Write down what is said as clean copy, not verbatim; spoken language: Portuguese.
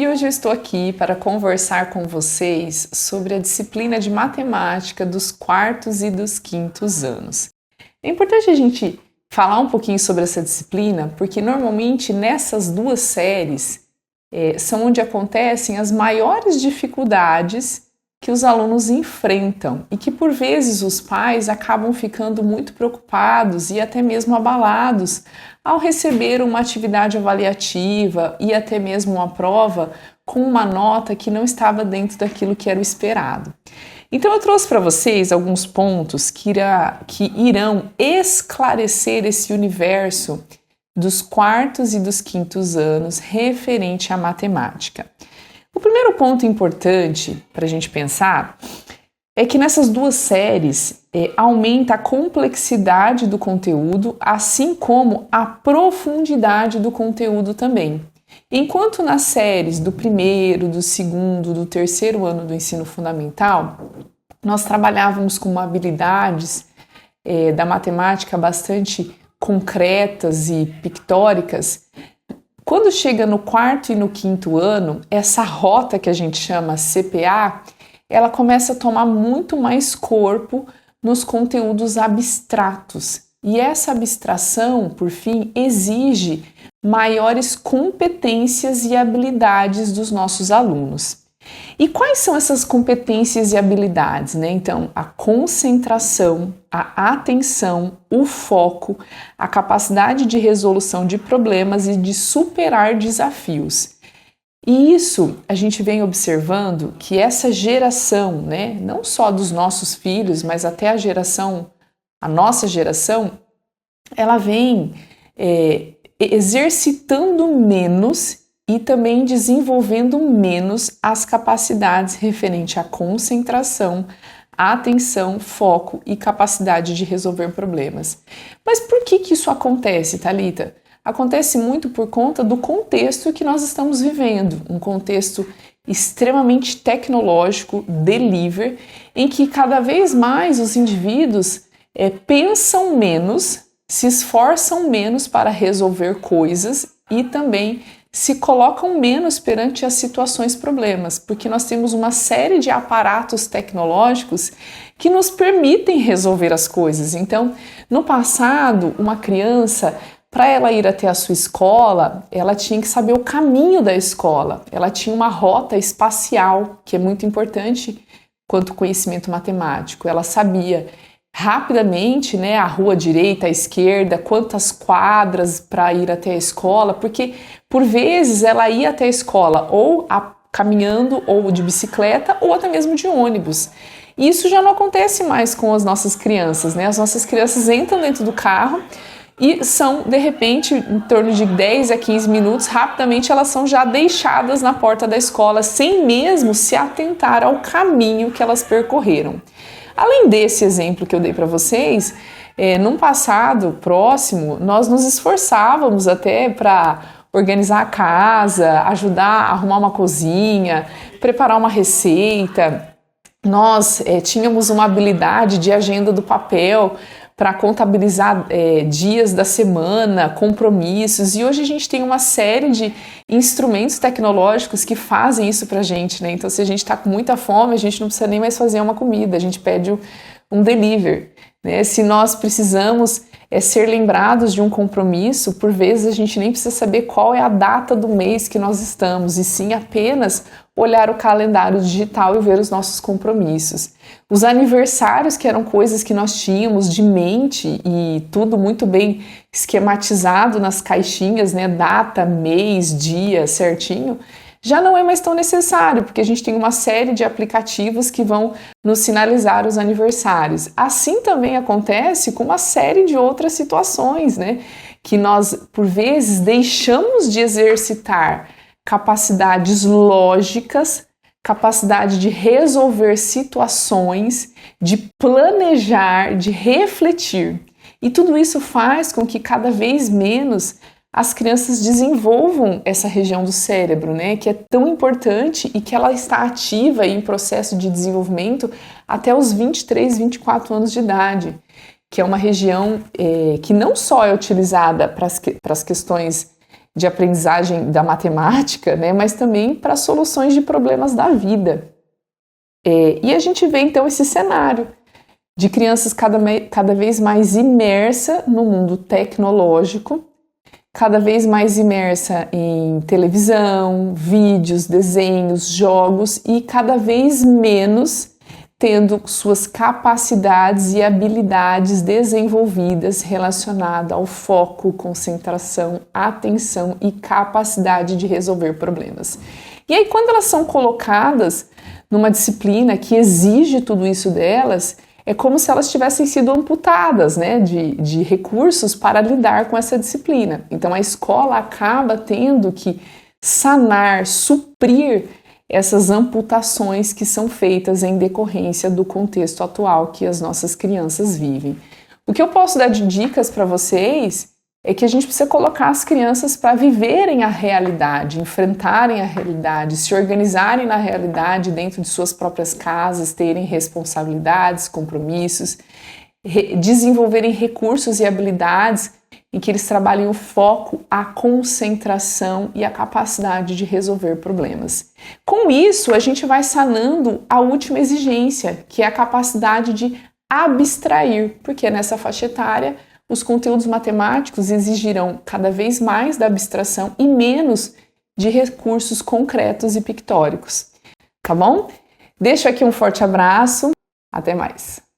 E hoje eu estou aqui para conversar com vocês sobre a disciplina de matemática dos quartos e dos quintos anos. É importante a gente falar um pouquinho sobre essa disciplina, porque normalmente nessas duas séries são onde acontecem as maiores dificuldades que os alunos enfrentam e que por vezes os pais acabam ficando muito preocupados e até mesmo abalados ao receber uma atividade avaliativa e até mesmo uma prova com uma nota que não estava dentro daquilo que era o esperado. Então eu trouxe para vocês alguns pontos que irão esclarecer esse universo dos quartos e dos quintos anos referente à matemática. O primeiro ponto importante para a gente pensar é que nessas duas séries aumenta a complexidade do conteúdo, assim como a profundidade do conteúdo também. Enquanto nas séries do primeiro, do segundo, do terceiro ano do ensino fundamental, nós trabalhávamos com habilidades da matemática bastante concretas e pictóricas. Quando chega no quarto e no quinto ano, essa rota que a gente chama CPA, ela começa a tomar muito mais corpo nos conteúdos abstratos. E essa abstração, por fim, exige maiores competências e habilidades dos nossos alunos. E quais são essas competências e habilidades, né? Então, a concentração, a atenção, o foco, a capacidade de resolução de problemas e de superar desafios. E isso a gente vem observando que essa geração, né, não só dos nossos filhos, mas até a nossa geração, ela vem exercitando menos e também desenvolvendo menos as capacidades referentes à concentração, atenção, foco e capacidade de resolver problemas. Mas por que isso acontece, Thalita? Acontece muito por conta do contexto que nós estamos vivendo, um contexto extremamente tecnológico, delivery, em que cada vez mais os indivíduos pensam menos, se esforçam menos para resolver coisas e também se colocam menos perante as situações problemas, porque nós temos uma série de aparatos tecnológicos que nos permitem resolver as coisas. Então, no passado, uma criança, para ela ir até a sua escola, ela tinha que saber o caminho da escola, ela tinha uma rota espacial, que é muito importante quanto conhecimento matemático. Ela sabia rapidamente, né, a rua direita, a esquerda, quantas quadras para ir até a escola, porque por vezes ela ia até a escola ou caminhando, ou de bicicleta, ou até mesmo de ônibus. E isso já não acontece mais com as nossas crianças, né? As nossas crianças entram dentro do carro e são, de repente, em torno de 10 a 15 minutos, rapidamente elas são já deixadas na porta da escola, sem mesmo se atentar ao caminho que elas percorreram. Além desse exemplo que eu dei para vocês, num passado próximo, nós nos esforçávamos até para organizar a casa, ajudar a arrumar uma cozinha, preparar uma receita. Nós tínhamos uma habilidade de agenda do papel para contabilizar dias da semana, compromissos, e hoje a gente tem uma série de instrumentos tecnológicos que fazem isso para a gente, né? Então, se a gente está com muita fome, a gente não precisa nem mais fazer uma comida, a gente pede um delivery, né? Se nós precisamos ser lembrados de um compromisso, por vezes a gente nem precisa saber qual é a data do mês que nós estamos, e sim apenas olhar o calendário digital e ver os nossos compromissos. Os aniversários, que eram coisas que nós tínhamos de mente e tudo muito bem esquematizado nas caixinhas, né? Data, mês, dia, certinho, já não é mais tão necessário, porque a gente tem uma série de aplicativos que vão nos sinalizar os aniversários. Assim também acontece com uma série de outras situações, né? Que nós, por vezes, deixamos de exercitar capacidades lógicas, capacidade de resolver situações, de planejar, de refletir. E tudo isso faz com que cada vez menos as crianças desenvolvam essa região do cérebro, né, que é tão importante e que ela está ativa em processo de desenvolvimento até os 23, 24 anos de idade, que é uma região que não só é utilizada para as questões de aprendizagem da matemática, né, mas também para soluções de problemas da vida. E a gente vê então esse cenário de crianças cada vez mais imersa no mundo tecnológico, cada vez mais imersa em televisão, vídeos, desenhos, jogos e cada vez menos tendo suas capacidades e habilidades desenvolvidas relacionadas ao foco, concentração, atenção e capacidade de resolver problemas. E aí, quando elas são colocadas numa disciplina que exige tudo isso delas, é como se elas tivessem sido amputadas, né, de recursos para lidar com essa disciplina. Então, a escola acaba tendo que sanar, suprir essas amputações que são feitas em decorrência do contexto atual que as nossas crianças vivem. O que eu posso dar de dicas para vocês é que a gente precisa colocar as crianças para viverem a realidade, enfrentarem a realidade, se organizarem na realidade dentro de suas próprias casas, terem responsabilidades, compromissos, desenvolverem recursos e habilidades em que eles trabalhem o foco, a concentração e a capacidade de resolver problemas. Com isso, a gente vai sanando a última exigência, que é a capacidade de abstrair, porque nessa faixa etária os conteúdos matemáticos exigirão cada vez mais da abstração e menos de recursos concretos e pictóricos. Tá bom? Deixo aqui um forte abraço, até mais!